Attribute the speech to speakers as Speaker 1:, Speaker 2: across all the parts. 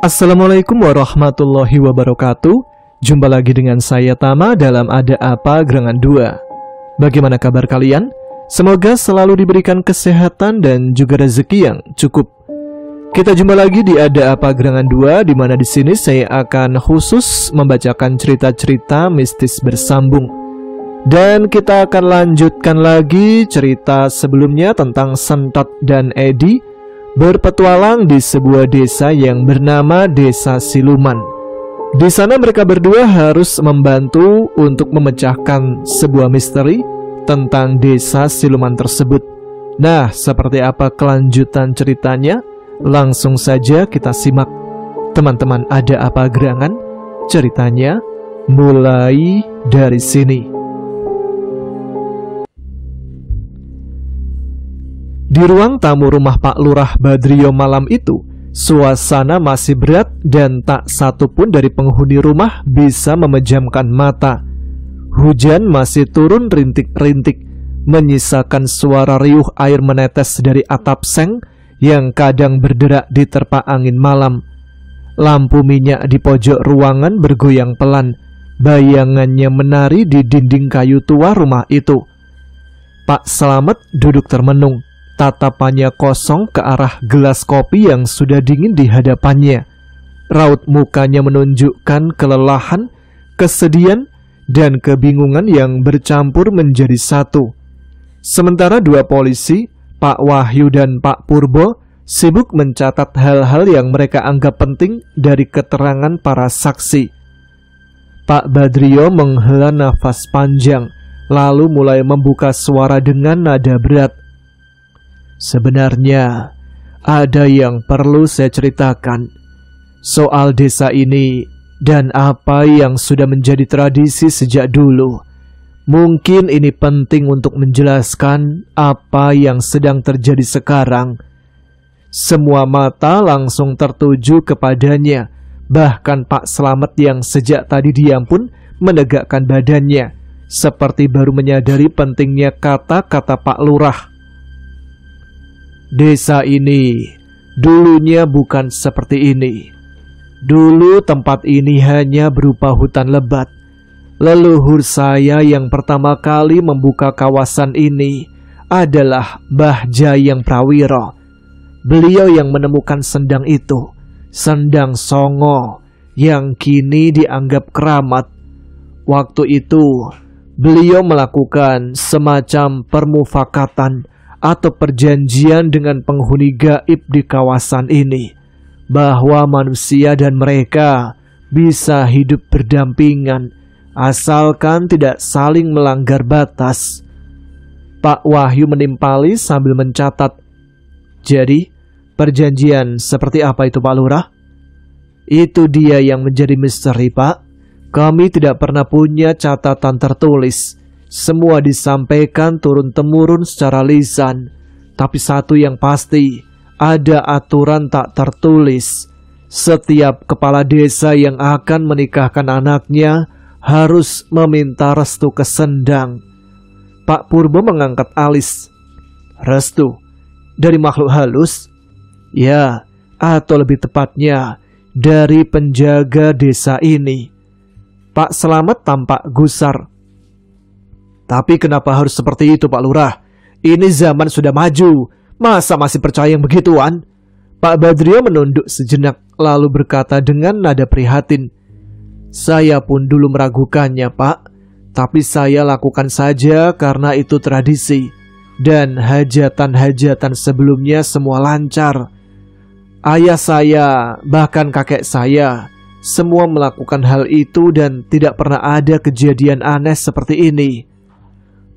Speaker 1: Assalamualaikum warahmatullahi wabarakatuh. Jumpa lagi dengan saya Tama dalam Ada Apa Gerangan 2. Bagaimana kabar kalian? Semoga selalu diberikan kesehatan dan juga rezeki yang cukup. Kita jumpa lagi di Ada Apa Gerangan 2, di mana di sini saya akan khusus membacakan cerita-cerita mistis bersambung. Dan kita akan lanjutkan lagi cerita sebelumnya tentang Sentot dan Edi berpetualang di sebuah desa yang bernama Desa Siluman. Di sana mereka berdua harus membantu untuk memecahkan sebuah misteri tentang desa siluman tersebut. Nah, seperti apa kelanjutan ceritanya? Langsung saja kita simak. Teman-teman, ada apa gerangan? Ceritanya mulai dari sini. Di ruang tamu rumah Pak Lurah Badrio malam itu, suasana masih berat dan tak satu pun dari penghuni rumah bisa memejamkan mata. Hujan masih turun rintik-rintik, menyisakan suara riuh air menetes dari atap seng yang kadang berderak diterpa angin malam. Lampu minyak di pojok ruangan bergoyang pelan, bayangannya menari di dinding kayu tua rumah itu. Pak Slamet duduk termenung, tatapannya kosong ke arah gelas kopi yang sudah dingin di hadapannya. Raut mukanya menunjukkan kelelahan, kesedihan, dan kebingungan yang bercampur menjadi satu. Sementara dua polisi, Pak Wahyu dan Pak Purbo, sibuk mencatat hal-hal yang mereka anggap penting dari keterangan para saksi. Pak Badrio menghela nafas panjang, lalu mulai membuka suara dengan nada berat. Sebenarnya ada yang perlu saya ceritakan soal desa ini dan apa yang sudah menjadi tradisi sejak dulu. Mungkin ini penting untuk menjelaskan apa yang sedang terjadi sekarang. Semua mata langsung tertuju kepadanya. Bahkan Pak Slamet yang sejak tadi diam pun menegakkan badannya, seperti baru menyadari pentingnya kata-kata Pak Lurah. Desa ini dulunya bukan seperti ini. Dulu tempat ini hanya berupa hutan lebat. Leluhur saya yang pertama kali membuka kawasan ini adalah Mbah Jayeng Prawiro. Beliau yang menemukan sendang itu, Sendang Songo, yang kini dianggap keramat. Waktu itu beliau melakukan semacam permufakatan atau perjanjian dengan penghuni gaib di kawasan ini, bahwa manusia dan mereka bisa hidup berdampingan asalkan tidak saling melanggar batas. Pak Wahyu menimpali sambil mencatat. Jadi, perjanjian seperti apa itu Pak Lurah? Itu dia yang menjadi misteri, Pak. Kami tidak pernah punya catatan tertulis. Semua disampaikan turun-temurun secara lisan. Tapi satu yang pasti, ada aturan tak tertulis. Setiap kepala desa yang akan menikahkan anaknya harus meminta restu ke Sendang. Pak Purbo mengangkat alis. Restu? Dari makhluk halus? Ya, atau lebih tepatnya dari penjaga desa ini. Pak Slamet tampak gusar. Tapi kenapa harus seperti itu Pak Lurah? Ini zaman sudah maju, masa masih percaya yang begituan? Pak Badrio menunduk sejenak, lalu berkata dengan nada prihatin. Saya pun dulu meragukannya Pak, tapi saya lakukan saja karena itu tradisi. Dan hajatan-hajatan sebelumnya semua lancar. Ayah saya, bahkan kakek saya, semua melakukan hal itu dan tidak pernah ada kejadian aneh seperti ini.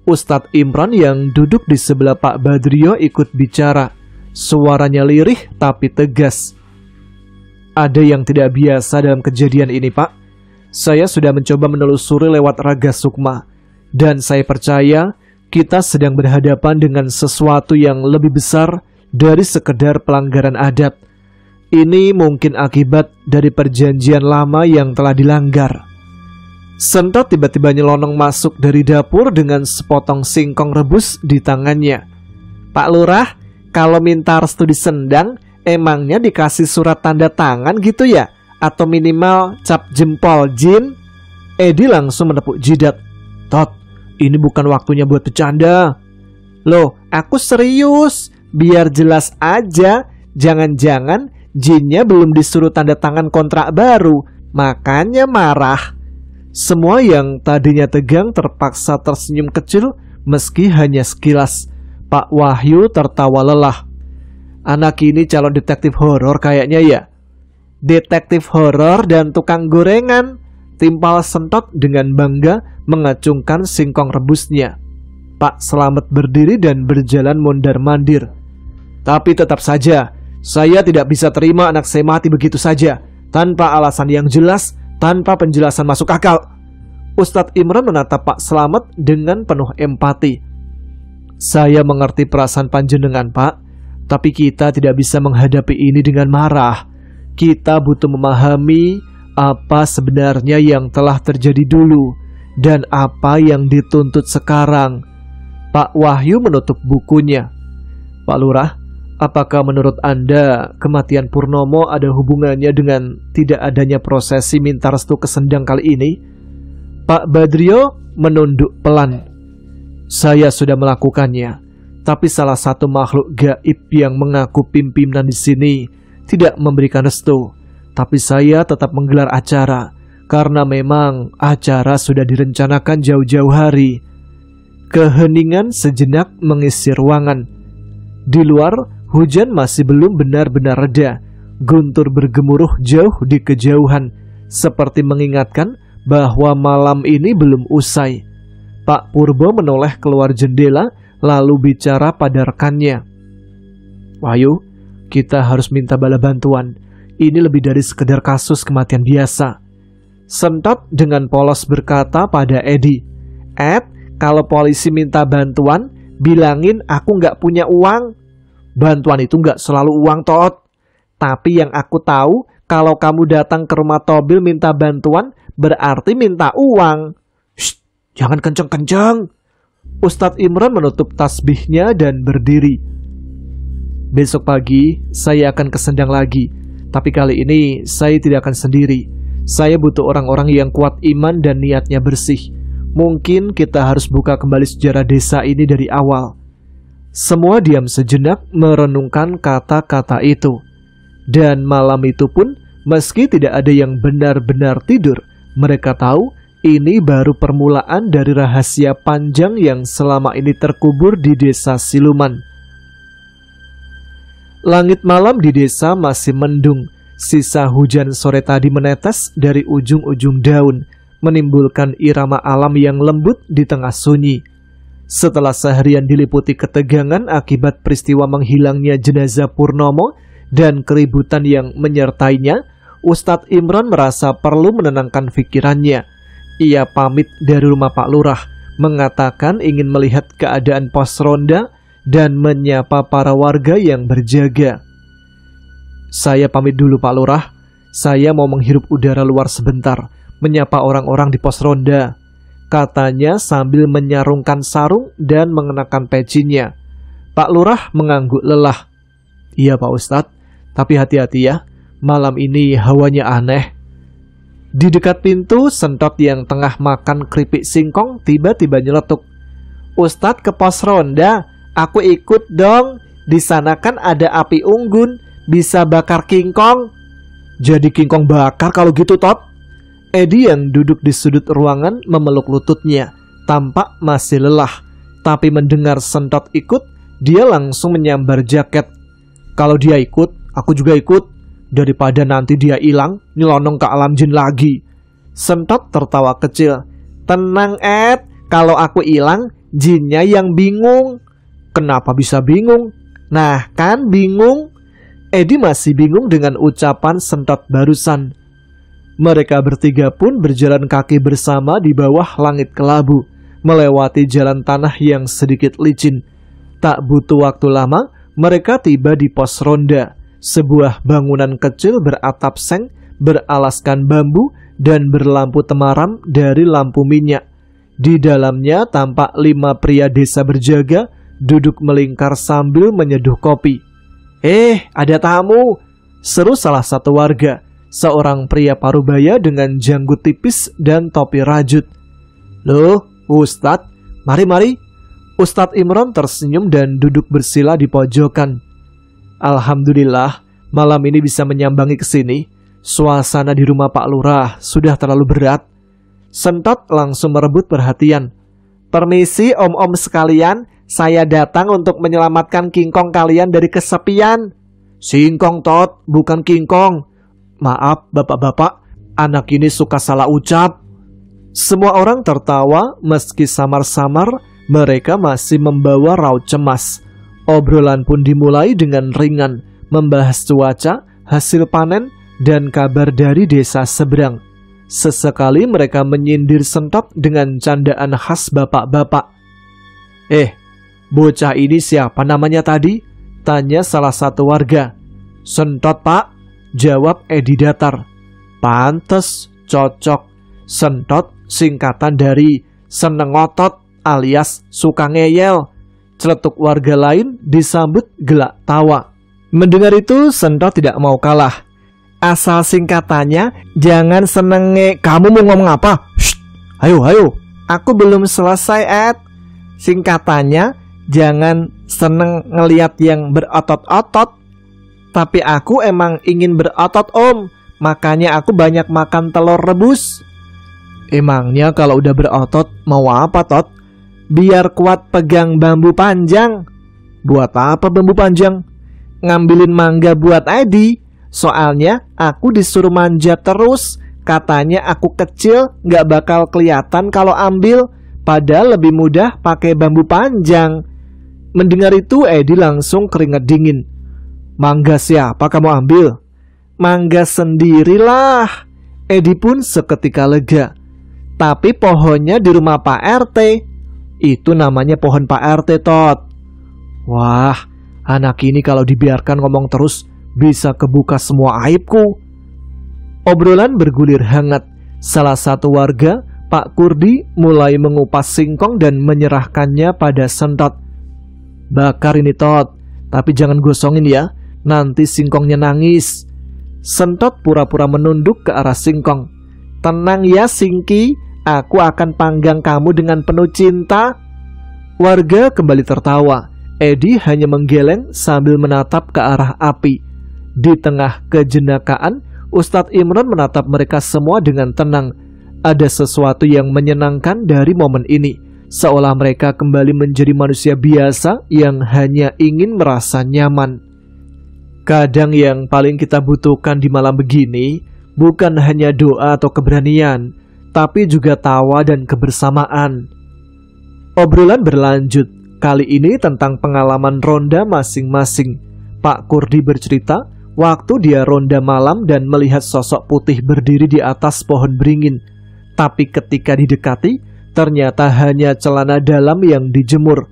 Speaker 1: Ustadz Imran yang duduk di sebelah Pak Badrio ikut bicara. Suaranya lirih tapi tegas. Ada yang tidak biasa dalam kejadian ini Pak. Saya sudah mencoba menelusuri lewat Raga Sukma. Dan saya percaya kita sedang berhadapan dengan sesuatu yang lebih besar dari sekedar pelanggaran adat. Ini mungkin akibat dari perjanjian lama yang telah dilanggar. Sentot tiba-tiba nyelonong masuk dari dapur dengan sepotong singkong rebus di tangannya. Pak Lurah, kalau minta restu di Sendang, Emangnya dikasih surat tanda tangan gitu ya? Atau minimal cap jempol Jin? Edi langsung menepuk jidat. Tot, ini bukan waktunya buat bercanda. Loh, aku serius. Biar jelas aja. Jangan-jangan Jinnya belum disuruh tanda tangan kontrak baru, makanya marah. Semua yang tadinya tegang terpaksa tersenyum kecil meski hanya sekilas. Pak Wahyu tertawa lelah. Anak ini calon detektif horor kayaknya ya. Detektif horor dan tukang gorengan, timpal Sentot dengan bangga mengacungkan singkong rebusnya. Pak Slamet berdiri dan berjalan mondar-mandir. Tapi tetap saja, saya tidak bisa terima anak saya mati begitu saja, tanpa alasan yang jelas, tanpa penjelasan masuk akal. Ustadz Imran menatap Pak Slamet dengan penuh empati. Saya mengerti perasaan panjenengan, Pak, tapi kita tidak bisa menghadapi ini dengan marah. Kita butuh memahami apa sebenarnya yang telah terjadi dulu dan apa yang dituntut sekarang. Pak Wahyu menutup bukunya. Pak Lurah, apakah menurut Anda kematian Purnomo ada hubungannya dengan tidak adanya prosesi minta restu kesendang kali ini? Pak Badrio menunduk pelan. Saya sudah melakukannya, tapi salah satu makhluk gaib yang mengaku pimpinan di sini tidak memberikan restu. Tapi saya tetap menggelar acara karena memang acara sudah direncanakan jauh-jauh hari. Keheningan sejenak mengisi ruangan. Di luar, hujan masih belum benar-benar reda. Guntur bergemuruh jauh di kejauhan, seperti mengingatkan bahwa malam ini belum usai. Pak Purbo menoleh keluar jendela, lalu bicara pada rekannya. Wahyu, kita harus minta bala bantuan. Ini lebih dari sekedar kasus kematian biasa. Sentot dengan polos berkata pada Edi, Ed, kalau polisi minta bantuan, bilangin aku nggak punya uang. Bantuan itu nggak selalu uang, Tot. Tapi yang aku tahu, kalau kamu datang ke rumah Tobil minta bantuan, berarti minta uang. Shh, jangan kenceng-kenceng. Ustadz Imran menutup tasbihnya dan berdiri. Besok pagi, saya akan ke Sendang lagi. Tapi kali ini, saya tidak akan sendiri. Saya butuh orang-orang yang kuat iman dan niatnya bersih. Mungkin kita harus buka kembali sejarah desa ini dari awal. Semua diam sejenak merenungkan kata-kata itu. Dan malam itu pun, meski tidak ada yang benar-benar tidur, mereka tahu ini baru permulaan dari rahasia panjang yang selama ini terkubur di desa Siluman. Langit malam di desa masih mendung. Sisa hujan sore tadi menetes dari ujung-ujung daun, menimbulkan irama alam yang lembut di tengah sunyi. Setelah seharian diliputi ketegangan akibat peristiwa menghilangnya jenazah Purnomo dan keributan yang menyertainya, Ustadz Imran merasa perlu menenangkan pikirannya. Ia pamit dari rumah Pak Lurah, mengatakan ingin melihat keadaan pos ronda dan menyapa para warga yang berjaga. Saya pamit dulu Pak Lurah, saya mau menghirup udara luar sebentar, menyapa orang-orang di pos ronda, katanya sambil menyarungkan sarung dan mengenakan pecinya. Pak Lurah mengangguk lelah. Iya Pak Ustadz, tapi hati-hati ya, malam ini hawanya aneh. Di dekat pintu, Sentot yang tengah makan keripik singkong tiba-tiba nyeletuk. Ustadz ke pos ronda, aku ikut dong. Di sana kan ada api unggun, bisa bakar kingkong. Jadi kingkong bakar kalau gitu, Tot? Edi yang duduk di sudut ruangan memeluk lututnya, tampak masih lelah. Tapi mendengar Sentot ikut, dia langsung menyambar jaket. Kalau dia ikut, aku juga ikut. Daripada nanti dia hilang, nyelonong ke alam jin lagi. Sentot tertawa kecil. Tenang Ed, kalau aku hilang, jinnya yang bingung. Kenapa bisa bingung? Nah kan bingung. Edi masih bingung dengan ucapan Sentot barusan. Mereka bertiga pun berjalan kaki bersama di bawah langit kelabu, melewati jalan tanah yang sedikit licin. Tak butuh waktu lama, mereka tiba di pos ronda, sebuah bangunan kecil beratap seng, beralaskan bambu, dan berlampu temaram dari lampu minyak. Di dalamnya tampak 5 pria desa berjaga, duduk melingkar sambil menyeduh kopi. Ada tamu, seru salah satu warga, seorang pria parubaya dengan janggut tipis dan topi rajut. Loh, Ustadz, mari. Ustadz Imron tersenyum dan duduk bersila di pojokan. Alhamdulillah, malam ini bisa menyambangi ke sini. Suasana di rumah Pak Lurah sudah terlalu berat. Sentot langsung merebut perhatian. Permisi om-om sekalian, saya datang untuk menyelamatkan kingkong kalian dari kesepian. Singkong Tot, bukan kingkong. Maaf bapak-bapak, anak ini suka salah ucap. Semua orang tertawa meski samar-samar mereka masih membawa raut cemas. Obrolan pun dimulai dengan ringan, membahas cuaca, hasil panen, dan kabar dari desa seberang. Sesekali mereka menyindir Sentot dengan candaan khas bapak-bapak. Bocah ini siapa namanya tadi? Tanya salah satu warga. Sentot pak, jawab Edi datar. Pantes, cocok. Sentot singkatan dari seneng otot alias suka ngeyel. Celetuk warga lain disambut gelak tawa. Mendengar itu Sentot tidak mau kalah. Asal singkatannya jangan senenge. Kamu mau ngomong apa? Shh, ayo. Aku belum selesai, Ed. Singkatannya jangan seneng ngeliat yang berotot-otot. Tapi aku emang ingin berotot om. Makanya aku banyak makan telur rebus. Emangnya kalau udah berotot mau apa Tot? Biar kuat pegang bambu panjang. Buat apa bambu panjang? Ngambilin mangga buat Edi. Soalnya aku disuruh manjat terus. Katanya aku kecil gak bakal kelihatan kalau ambil. Padahal lebih mudah pakai bambu panjang. Mendengar itu Edi langsung keringat dingin. Mangga siapa kamu ambil? Mangga sendirilah. Edi pun seketika lega. Tapi pohonnya di rumah Pak RT. Itu namanya pohon Pak RT Tot. Wah, anak ini kalau dibiarkan ngomong terus bisa kebuka semua aibku. Obrolan bergulir hangat. Salah satu warga, Pak Kurdi, mulai mengupas singkong dan menyerahkannya pada Sentot. Bakar ini Tot, tapi jangan gosongin ya, nanti singkongnya nangis. Sentot pura-pura menunduk ke arah singkong. Tenang ya Singki, aku akan panggang kamu dengan penuh cinta. Warga kembali tertawa. Edi hanya menggeleng sambil menatap ke arah api. Di tengah kejenakaan, Ustadz Imron menatap mereka semua dengan tenang. Ada sesuatu yang menyenangkan dari momen ini, seolah mereka kembali menjadi manusia biasa yang hanya ingin merasa nyaman. Kadang yang paling kita butuhkan di malam begini bukan hanya doa atau keberanian, tapi juga tawa dan kebersamaan. Obrolan berlanjut, kali ini tentang pengalaman ronda masing-masing. Pak Kurdi bercerita waktu dia ronda malam dan melihat sosok putih berdiri di atas pohon beringin. Tapi ketika didekati, ternyata hanya celana dalam yang dijemur.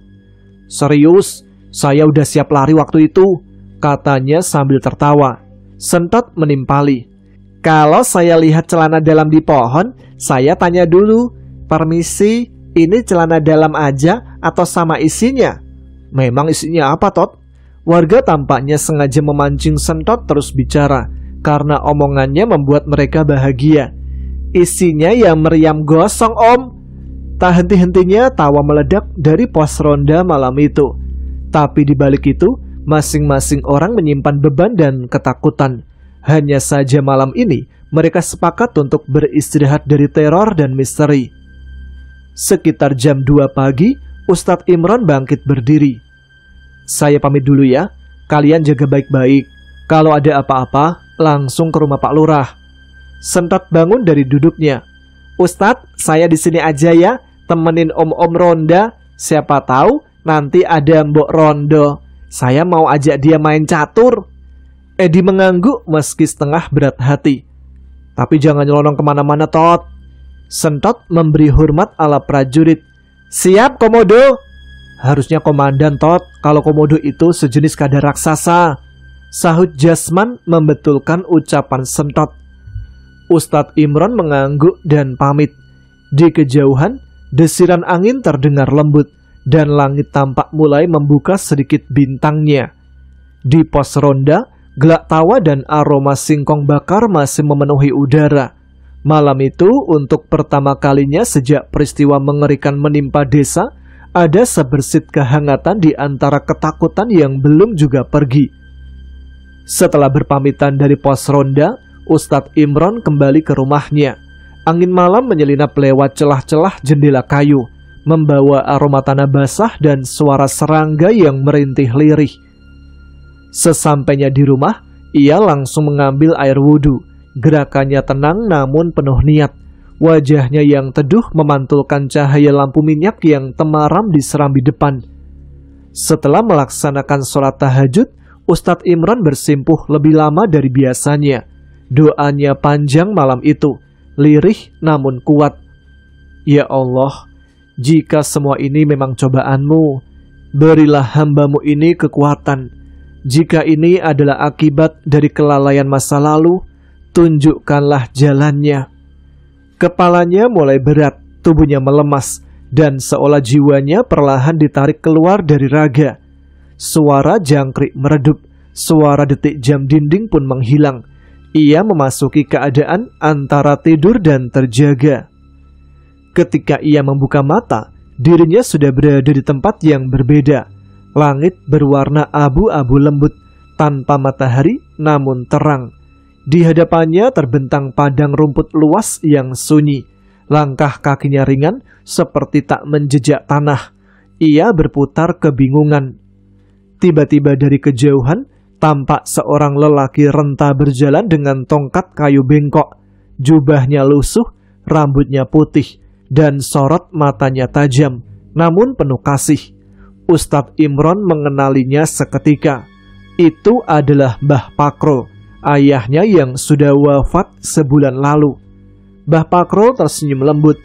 Speaker 1: Serius, saya udah siap lari waktu itu, katanya sambil tertawa. Sentot menimpali. Kalau saya lihat celana dalam di pohon, saya tanya dulu, permisi, ini celana dalam aja atau sama isinya? Memang isinya apa Tot? Warga tampaknya sengaja memancing Sentot terus bicara, karena omongannya membuat mereka bahagia. Isinya yang meriam gosong om. Tak henti-hentinya tawa meledak dari pos ronda malam itu. Tapi di balik itu, masing-masing orang menyimpan beban dan ketakutan. Hanya saja malam ini, mereka sepakat untuk beristirahat dari teror dan misteri. Sekitar jam 2 pagi, Ustadz Imron bangkit berdiri. Saya pamit dulu ya, kalian jaga baik-baik. Kalau ada apa-apa, langsung ke rumah Pak Lurah. Sentot bangun dari duduknya. Ustadz, saya di sini aja ya, temenin om-om ronda. Siapa tahu nanti ada mbok rondo. Saya mau ajak dia main catur. Edi mengangguk meski setengah berat hati. Tapi jangan nyelonong kemana-mana Tot. Sentot memberi hormat ala prajurit. Siap Komodo. Harusnya komandan Tot, kalau komodo itu sejenis kadar raksasa. Sahut Jasman membetulkan ucapan Sentot. Ustadz Imron mengangguk dan pamit. Di kejauhan, desiran angin terdengar lembut dan langit tampak mulai membuka sedikit bintangnya. Di pos ronda, gelak tawa dan aroma singkong bakar masih memenuhi udara. Malam itu, untuk pertama kalinya sejak peristiwa mengerikan menimpa desa, ada sebersit kehangatan di antara ketakutan yang belum juga pergi. Setelah berpamitan dari pos ronda, Ustadz Imron kembali ke rumahnya. Angin malam menyelinap lewat celah-celah jendela kayu, membawa aroma tanah basah dan suara serangga yang merintih lirih. Sesampainya di rumah, ia langsung mengambil air wudhu. Gerakannya tenang namun penuh niat. Wajahnya yang teduh memantulkan cahaya lampu minyak yang temaram di serambi depan. Setelah melaksanakan sholat tahajud, Ustadz Imron bersimpuh lebih lama dari biasanya. Doanya panjang malam itu, lirih namun kuat. Ya Allah, jika semua ini memang cobaan-Mu, berilah hamba-Mu ini kekuatan. Jika ini adalah akibat dari kelalaian masa lalu, tunjukkanlah jalannya. Kepalanya mulai berat, tubuhnya melemas, dan seolah jiwanya perlahan ditarik keluar dari raga. Suara jangkrik meredup, suara detik jam dinding pun menghilang. Ia memasuki keadaan antara tidur dan terjaga. Ketika ia membuka mata, dirinya sudah berada di tempat yang berbeda. Langit berwarna abu-abu lembut, tanpa matahari namun terang. Di hadapannya terbentang padang rumput luas yang sunyi. Langkah kakinya ringan seperti tak menjejak tanah. Ia berputar kebingungan. Tiba-tiba dari kejauhan tampak seorang lelaki renta berjalan dengan tongkat kayu bengkok. Jubahnya lusuh, rambutnya putih, dan sorot matanya tajam, namun penuh kasih. Ustadz Imron mengenalinya seketika. Itu adalah Mbah Pakro, ayahnya yang sudah wafat sebulan lalu. Mbah Pakro tersenyum lembut.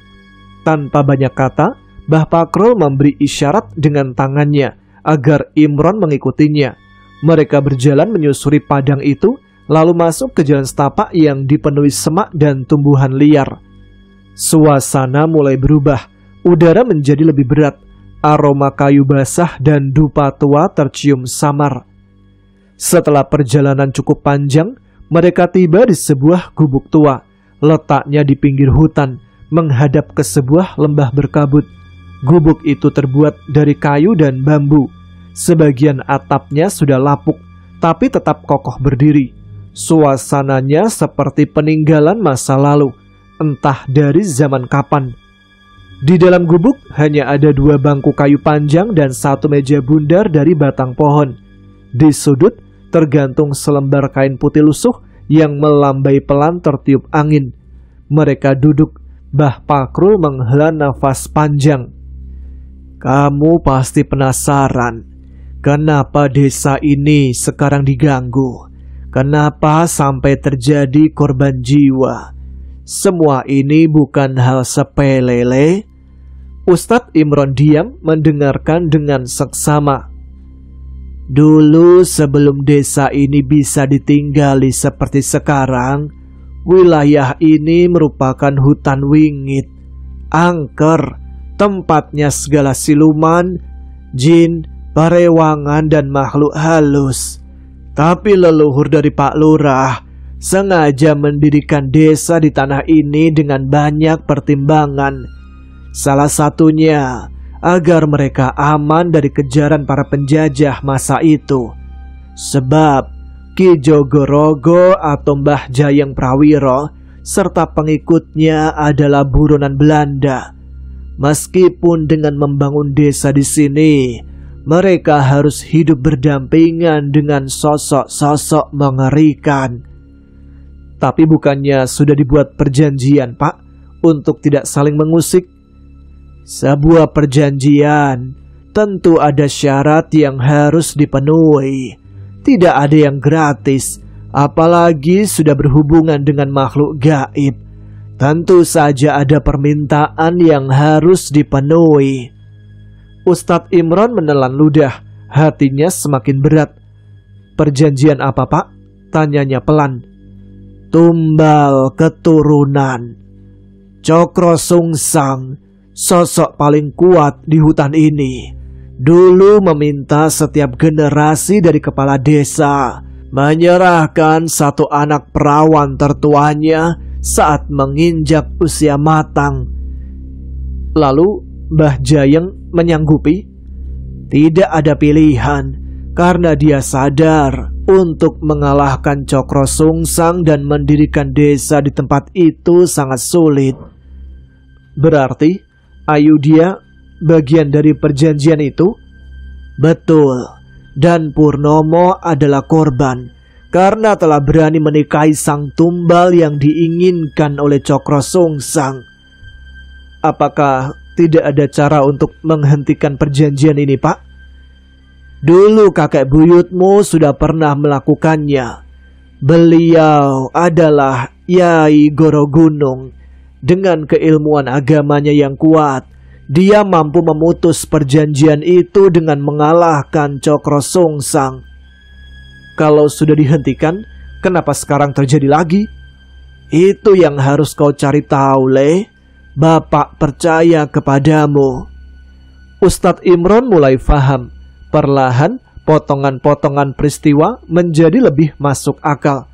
Speaker 1: Tanpa banyak kata, Mbah Pakro memberi isyarat dengan tangannya agar Imron mengikutinya. Mereka berjalan menyusuri padang itu, lalu masuk ke jalan setapak yang dipenuhi semak dan tumbuhan liar. Suasana mulai berubah, udara menjadi lebih berat, aroma kayu basah dan dupa tua tercium samar. Setelah perjalanan cukup panjang, mereka tiba di sebuah gubuk tua. Letaknya di pinggir hutan, menghadap ke sebuah lembah berkabut. Gubuk itu terbuat dari kayu dan bambu. Sebagian atapnya sudah lapuk, tapi tetap kokoh berdiri. Suasananya seperti peninggalan masa lalu, entah dari zaman kapan. Di dalam gubuk hanya ada 2 bangku kayu panjang dan 1 meja bundar dari batang pohon. Di sudut tergantung selembar kain putih lusuh yang melambai pelan tertiup angin. Mereka duduk. Mbah Pakrul menghela nafas panjang. Kamu pasti penasaran, kenapa desa ini sekarang diganggu? Kenapa sampai terjadi korban jiwa? Semua ini bukan hal sepele. Ustadz Imron diam mendengarkan dengan seksama. Dulu sebelum desa ini bisa ditinggali seperti sekarang, wilayah ini merupakan hutan wingit, angker, tempatnya segala siluman, jin, parewangan dan makhluk halus. Tapi leluhur dari Pak Lurah sengaja mendirikan desa di tanah ini dengan banyak pertimbangan. Salah satunya agar mereka aman dari kejaran para penjajah masa itu. Sebab Ki Jogorogo atau Mbah Jayeng Prawiro serta pengikutnya adalah buronan Belanda. Meskipun dengan membangun desa di sini, mereka harus hidup berdampingan dengan sosok-sosok mengerikan. Tapi bukannya sudah dibuat perjanjian, Pak, untuk tidak saling mengusik? Sebuah perjanjian tentu ada syarat yang harus dipenuhi. Tidak ada yang gratis, apalagi sudah berhubungan dengan makhluk gaib. Tentu saja ada permintaan yang harus dipenuhi. Ustadz Imron menelan ludah, hatinya semakin berat. Perjanjian apa, Pak? Tanyanya pelan. Tumbal keturunan. Cokro Sungsang, sosok paling kuat di hutan ini. dulu meminta setiap generasi dari kepala desa menyerahkan satu anak perawan tertuanya saat menginjak usia matang. Lalu Mbah Jayeng menyanggupi. Tidak ada pilihan karena dia sadar untuk mengalahkan Cokro Sungsang dan mendirikan desa di tempat itu sangat sulit. Berarti Ayodhya bagian dari perjanjian itu? Betul. Dan Purnomo adalah korban karena telah berani menikahi sang tumbal yang diinginkan oleh Cokro Sungsang. Apakah tidak ada cara untuk menghentikan perjanjian ini, Pak? Dulu kakek buyutmu sudah pernah melakukannya. Beliau adalah Yai Goro Gunung. Dengan keilmuan agamanya yang kuat, dia mampu memutus perjanjian itu dengan mengalahkan Cokro Sungsang. Kalau sudah dihentikan, kenapa sekarang terjadi lagi? Itu yang harus kau cari tahu, Le. Bapak percaya kepadamu. Ustadz Imron mulai faham. Perlahan, potongan-potongan peristiwa menjadi lebih masuk akal.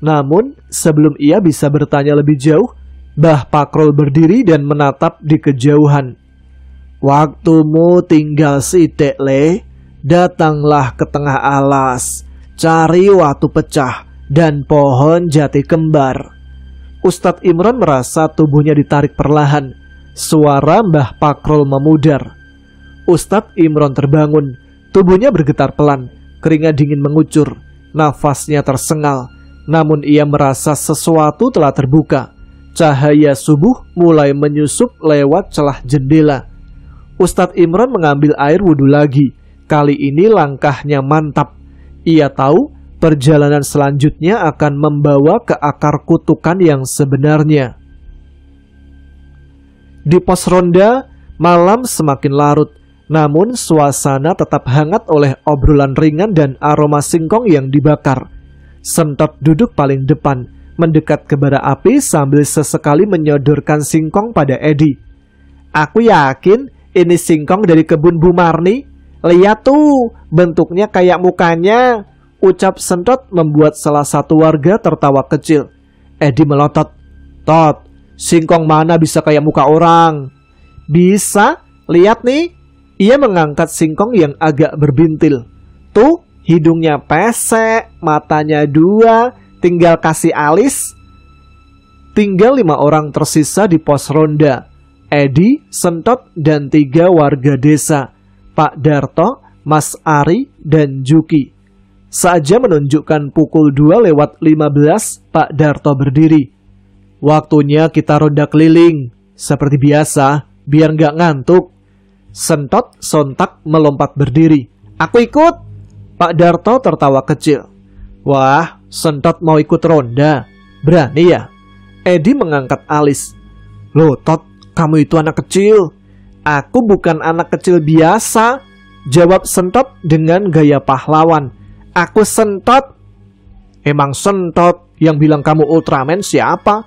Speaker 1: Namun, sebelum ia bisa bertanya lebih jauh, Mbah Pakrul berdiri dan menatap di kejauhan. Waktumu tinggal sidik, Le. Datanglah ke tengah alas. Cari watu pecah dan pohon jati kembar. Ustadz Imron merasa tubuhnya ditarik perlahan. Suara Mbah Pakrul memudar. Ustadz Imron terbangun. Tubuhnya bergetar pelan. Keringat dingin mengucur. Nafasnya tersengal. Namun ia merasa sesuatu telah terbuka. Cahaya subuh mulai menyusup lewat celah jendela. Ustadz Imron mengambil air wudhu lagi. Kali ini langkahnya mantap. Ia tahu perjalanan selanjutnya akan membawa ke akar kutukan yang sebenarnya. Di pos ronda, malam semakin larut. Namun suasana tetap hangat oleh obrolan ringan dan aroma singkong yang dibakar. Sentot duduk paling depan, mendekat ke bara api sambil sesekali menyodorkan singkong pada Edi. Aku yakin ini singkong dari kebun Bu Marni. Lihat tuh, bentuknya kayak mukanya. Ucap Sentot membuat salah satu warga tertawa kecil. Edi melotot. Tot, singkong mana bisa kayak muka orang? Bisa, lihat nih. Ia mengangkat singkong yang agak berbintil. Tuh, hidungnya pesek, matanya 2, tinggal kasih alis. Tinggal 5 orang tersisa di pos ronda. Edi, Sentot, dan 3 warga desa. Pak Darto, Mas Ari, dan Juki. Saja menunjukkan pukul 2:15, Pak Darto berdiri. Waktunya kita ronda keliling. Seperti biasa, biar nggak ngantuk. Sentot sontak melompat berdiri. Aku ikut. Pak Darto tertawa kecil. Wah, Sentot mau ikut ronda. Berani ya? Edi mengangkat alis. Loh Tot, kamu itu anak kecil. Aku bukan anak kecil biasa. Jawab Sentot dengan gaya pahlawan. Aku Sentot. Emang Sentot? Yang bilang kamu Ultraman siapa?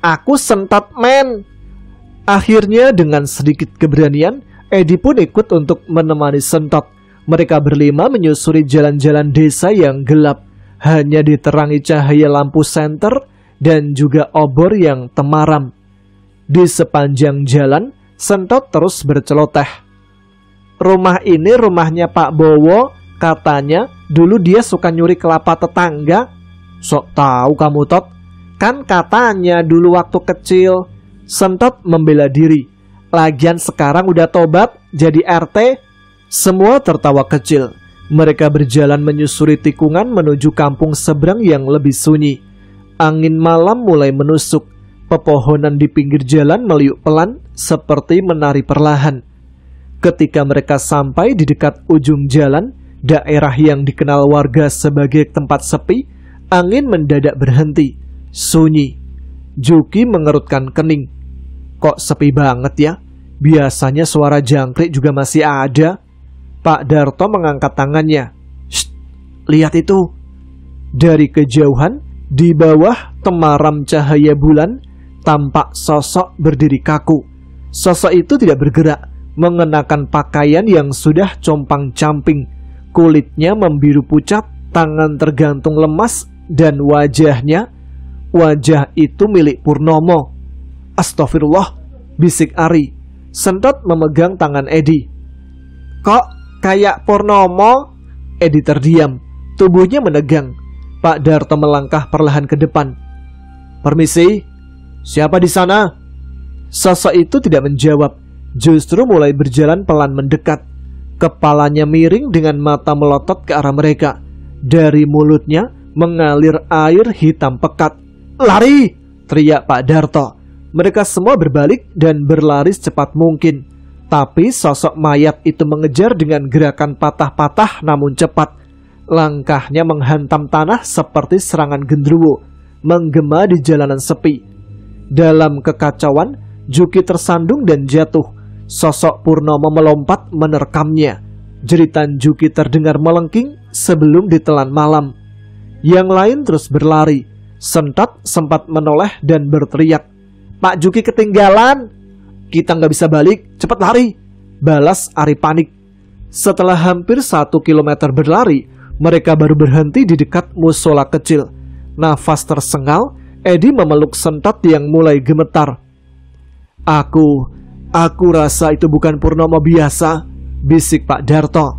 Speaker 1: Aku Sentot Man. Akhirnya dengan sedikit keberanian, Edi pun ikut untuk menemani Sentot. Mereka berlima menyusuri jalan-jalan desa yang gelap, hanya diterangi cahaya lampu senter dan juga obor yang temaram. Di sepanjang jalan, Sentot terus berceloteh. Rumah ini rumahnya Pak Bowo, katanya dulu dia suka nyuri kelapa tetangga. Sok tahu kamu Tot, kan katanya dulu waktu kecil. Sentot membela diri. Lagian sekarang udah tobat jadi RT. Semua tertawa kecil. Mereka berjalan menyusuri tikungan menuju kampung seberang yang lebih sunyi. Angin malam mulai menusuk. Pepohonan di pinggir jalan meliuk pelan seperti menari perlahan. Ketika mereka sampai di dekat ujung jalan, daerah yang dikenal warga sebagai tempat sepi, angin mendadak berhenti. Sunyi. Juki mengerutkan kening. Kok sepi banget ya? Biasanya suara jangkrik juga masih ada. Pak Darto mengangkat tangannya. Shh, lihat itu. Dari kejauhan, di bawah temaram cahaya bulan, tampak sosok berdiri kaku. Sosok itu tidak bergerak, mengenakan pakaian yang sudah compang-camping. Kulitnya membiru pucat, tangan tergantung lemas, dan wajah itu milik Purnomo. Astagfirullah, bisik Ari. Sentot memegang tangan Edi. Kok kayak Purnomo? Edi terdiam, tubuhnya menegang. Pak Darto melangkah perlahan ke depan. Permisi, siapa di sana? Sosok itu tidak menjawab, justru mulai berjalan pelan mendekat. Kepalanya miring dengan mata melotot ke arah mereka. Dari mulutnya mengalir air hitam pekat. Lari! Teriak Pak Darto. Mereka semua berbalik dan berlari secepat mungkin. Tapi sosok mayat itu mengejar dengan gerakan patah-patah namun cepat. Langkahnya menghantam tanah seperti serangan genderuwo, menggema di jalanan sepi. Dalam kekacauan, Juki tersandung dan jatuh. Sosok Purnomo melompat menerkamnya. Jeritan Juki terdengar melengking sebelum ditelan malam. Yang lain terus berlari. Sentot sempat menoleh dan berteriak, Pak Juki ketinggalan. Kita nggak bisa balik, cepat lari, balas Ari panik. Setelah hampir 1 kilometer berlari, mereka baru berhenti di dekat musola kecil. Nafas tersengal, Edi memeluk Sentot yang mulai gemetar. Aku rasa itu bukan Purnomo biasa, bisik Pak Darto.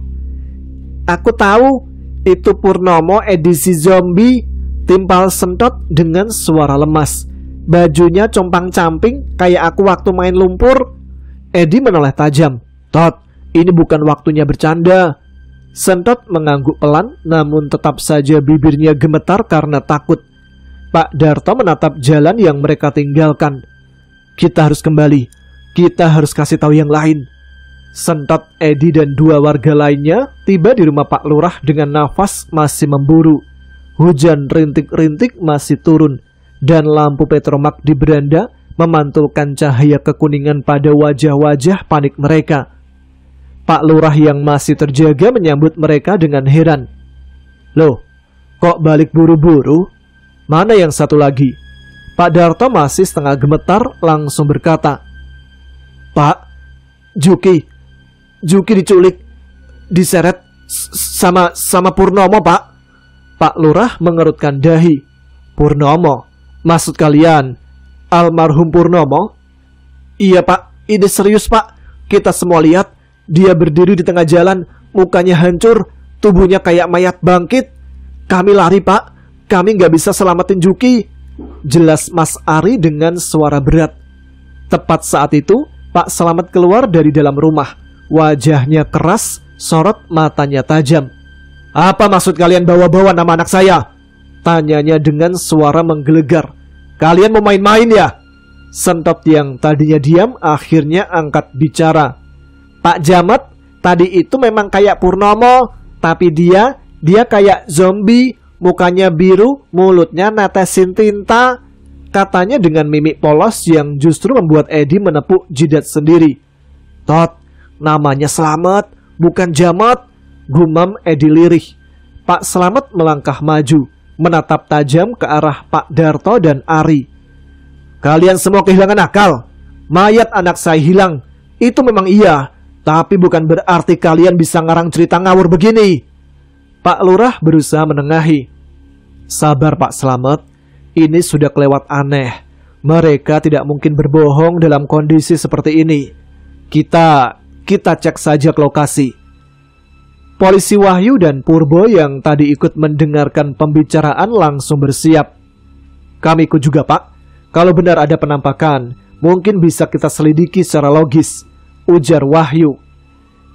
Speaker 1: Aku tahu, itu Purnomo edisi zombie, timpal Sentot dengan suara lemas. Bajunya compang-camping kayak aku waktu main lumpur. Edi menoleh tajam. Tot, ini bukan waktunya bercanda. Sentot mengangguk pelan, namun tetap saja bibirnya gemetar karena takut. Pak Darto menatap jalan yang mereka tinggalkan. Kita harus kembali. Kita harus kasih tahu yang lain. Sentot, Edi, dan 2 warga lainnya tiba di rumah Pak Lurah dengan nafas masih memburu. Hujan rintik-rintik masih turun, dan lampu petromak di beranda memantulkan cahaya kekuningan pada wajah-wajah panik mereka. Pak Lurah yang masih terjaga menyambut mereka dengan heran. Loh, kok balik buru-buru? Mana yang satu lagi? Pak Darto masih setengah gemetar langsung berkata, Pak, Juki diculik, diseret sama Purnomo, Pak. Pak Lurah mengerutkan dahi. Purnomo? Maksud kalian almarhum Purnomo? Iya, Pak, ini serius, Pak. Kita semua lihat, dia berdiri di tengah jalan, mukanya hancur, tubuhnya kayak mayat bangkit. Kami lari, Pak. Kami nggak bisa selamatin Juki, jelas Mas Ari dengan suara berat. Tepat saat itu, Pak Slamet keluar dari dalam rumah. Wajahnya keras, sorot matanya tajam. Apa maksud kalian bawa-bawa nama anak saya? Tanyanya dengan suara menggelegar. Kalian mau main-main ya? Sentot yang tadinya diam akhirnya angkat bicara. Pak Jamet, tadi itu memang kayak Purnomo, tapi dia kayak zombie, mukanya biru, mulutnya netesin tinta. Katanya dengan mimik polos yang justru membuat Edi menepuk jidat sendiri. Tot, namanya Slamet, bukan Jamet, gumam Edi lirih. Pak Slamet melangkah maju, menatap tajam ke arah Pak Darto dan Ari. Kalian semua kehilangan akal. Mayat anak saya hilang, itu memang iya, tapi bukan berarti kalian bisa ngarang cerita ngawur begini. Pak Lurah berusaha menengahi. Sabar Pak Slamet, ini sudah kelewat aneh. Mereka tidak mungkin berbohong dalam kondisi seperti ini. Kita cek saja ke lokasi. Polisi Wahyu dan Purbo yang tadi ikut mendengarkan pembicaraan langsung bersiap. Kami ikut juga, Pak. Kalau benar ada penampakan, mungkin bisa kita selidiki secara logis, ujar Wahyu.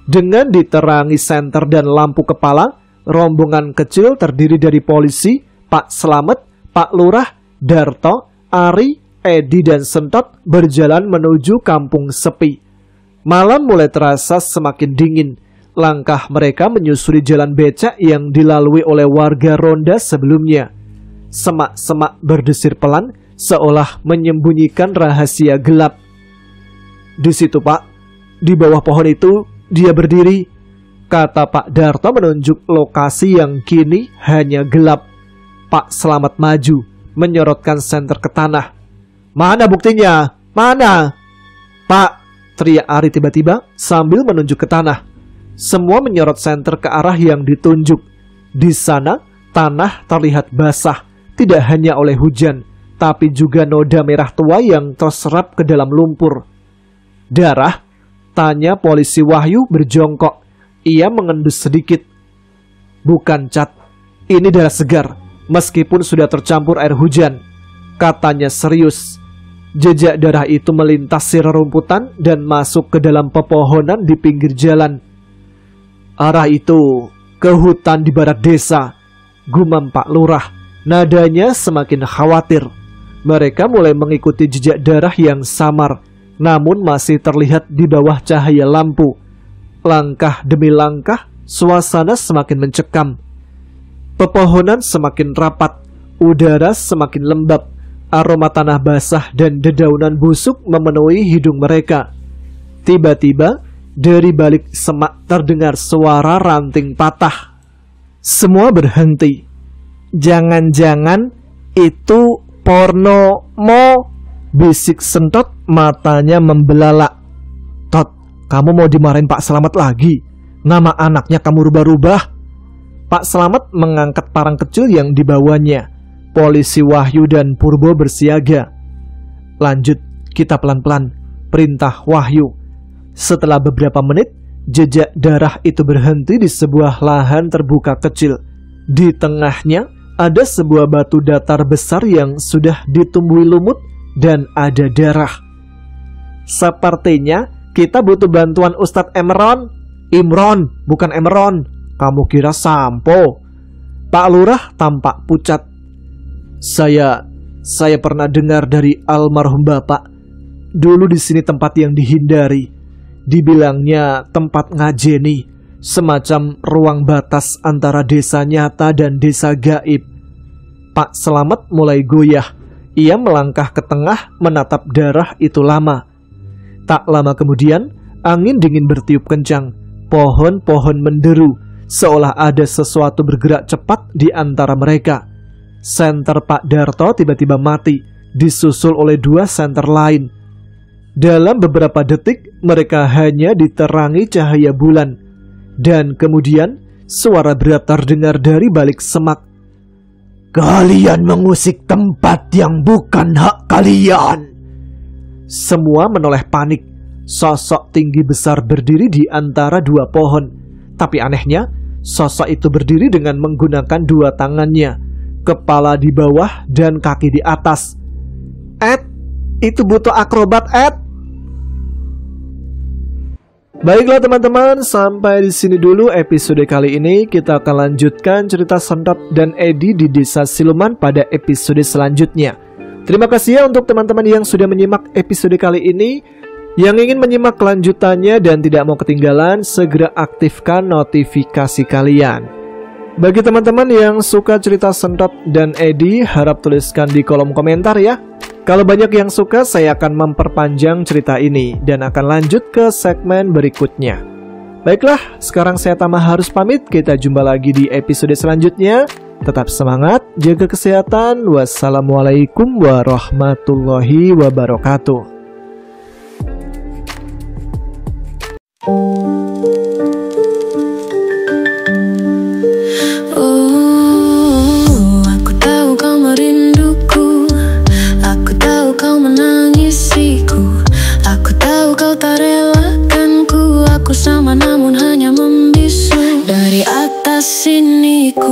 Speaker 1: Dengan diterangi senter dan lampu kepala, rombongan kecil terdiri dari polisi, Pak Slamet, Pak Lurah, Darto, Ari, Edi, dan Sentot berjalan menuju kampung sepi. Malam mulai terasa semakin dingin. Langkah mereka menyusuri jalan becak yang dilalui oleh warga ronda sebelumnya. Semak-semak berdesir pelan, seolah menyembunyikan rahasia gelap. Di situ, Pak, di bawah pohon itu, dia berdiri, kata Pak Darto menunjuk lokasi yang kini hanya gelap. Pak Slamet maju, menyorotkan senter ke tanah. Mana buktinya? Mana? Pak, teriak Ari tiba-tiba sambil menunjuk ke tanah. Semua menyorot senter ke arah yang ditunjuk. Di sana, tanah terlihat basah, tidak hanya oleh hujan, tapi juga noda merah tua yang terserap ke dalam lumpur. Darah? Tanya polisi Wahyu berjongkok. Ia mengendus sedikit. Bukan, Cat. Ini darah segar, meskipun sudah tercampur air hujan. Katanya serius. Jejak darah itu melintasi rerumputan dan masuk ke dalam pepohonan di pinggir jalan. Arah itu ke hutan di barat desa, gumam Pak Lurah. Nadanya semakin khawatir. Mereka mulai mengikuti jejak darah yang samar, namun masih terlihat di bawah cahaya lampu. Langkah demi langkah, suasana semakin mencekam. Pepohonan semakin rapat, udara semakin lembab. Aroma tanah basah dan dedaunan busuk memenuhi hidung mereka. Tiba-tiba, dari balik semak terdengar suara ranting patah. Semua berhenti. Jangan-jangan itu porno mo, bisik Sentot matanya membelalak. Tot, kamu mau dimarahin Pak Slamet lagi? Nama anaknya kamu rubah-rubah. Pak Slamet mengangkat parang kecil yang dibawanya. Polisi Wahyu dan Purbo bersiaga. Lanjut, kita pelan-pelan, perintah Wahyu. Setelah beberapa menit, jejak darah itu berhenti di sebuah lahan terbuka kecil. Di tengahnya ada sebuah batu datar besar yang sudah ditumbuhi lumut dan ada darah. Sepertinya kita butuh bantuan Ustadz Emron. Imron, bukan Emron. Kamu kira Sampo? Pak Lurah tampak pucat. Saya pernah dengar dari almarhum Bapak. Dulu di sini tempat yang dihindari. Dibilangnya tempat ngajeni, semacam ruang batas antara desa nyata dan desa gaib. Pak Slamet mulai goyah. Ia melangkah ke tengah menatap darah itu lama. Tak lama kemudian, angin dingin bertiup kencang. Pohon-pohon menderu, seolah ada sesuatu bergerak cepat di antara mereka. Senter Pak Darto tiba-tiba mati, disusul oleh 2 senter lain. Dalam beberapa detik, mereka hanya diterangi cahaya bulan. Dan kemudian, suara berat terdengar dari balik semak. Kalian mengusik tempat yang bukan hak kalian. Semua menoleh panik. Sosok tinggi besar berdiri di antara 2 pohon. Tapi anehnya, sosok itu berdiri dengan menggunakan 2 tangannya. Kepala di bawah dan kaki di atas. Ed, itu butuh akrobat, Ed. Baiklah teman-teman, sampai di sini dulu episode kali ini. Kita akan lanjutkan cerita Sentot dan Edi di Desa Siluman pada episode selanjutnya. Terima kasih ya untuk teman-teman yang sudah menyimak episode kali ini. Yang ingin menyimak kelanjutannya dan tidak mau ketinggalan, segera aktifkan notifikasi kalian. Bagi teman-teman yang suka cerita Sentot dan Edi, harap tuliskan di kolom komentar ya. Kalau banyak yang suka, saya akan memperpanjang cerita ini dan akan lanjut ke segmen berikutnya. Baiklah, sekarang saya Tama harus pamit. Kita jumpa lagi di episode selanjutnya. Tetap semangat, jaga kesehatan. Wassalamualaikum warahmatullahi wabarakatuh.
Speaker 2: Sini ku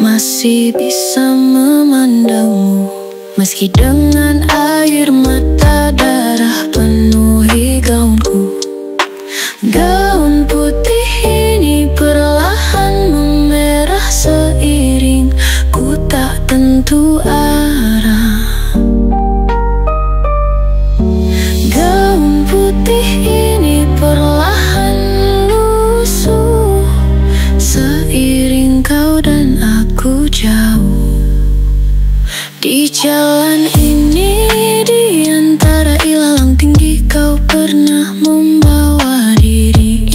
Speaker 2: masih bisa memandangmu, meski dengan air mata darah penuhi gaunku. Gaun putih ini perlahan memerah seiring ku tak tentu arah. Gaun putih ini perlahan lusuh seiring kau dan aku jauh. Di jalan ini, di antara ilalang tinggi, kau pernah membawa diri.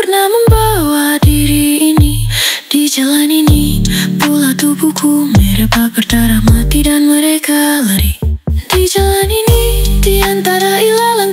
Speaker 2: pernah membawa diri ini. Di jalan ini pula tubuhku mereka berdarah mati dan mereka lari. Di jalan ini di antara ilalang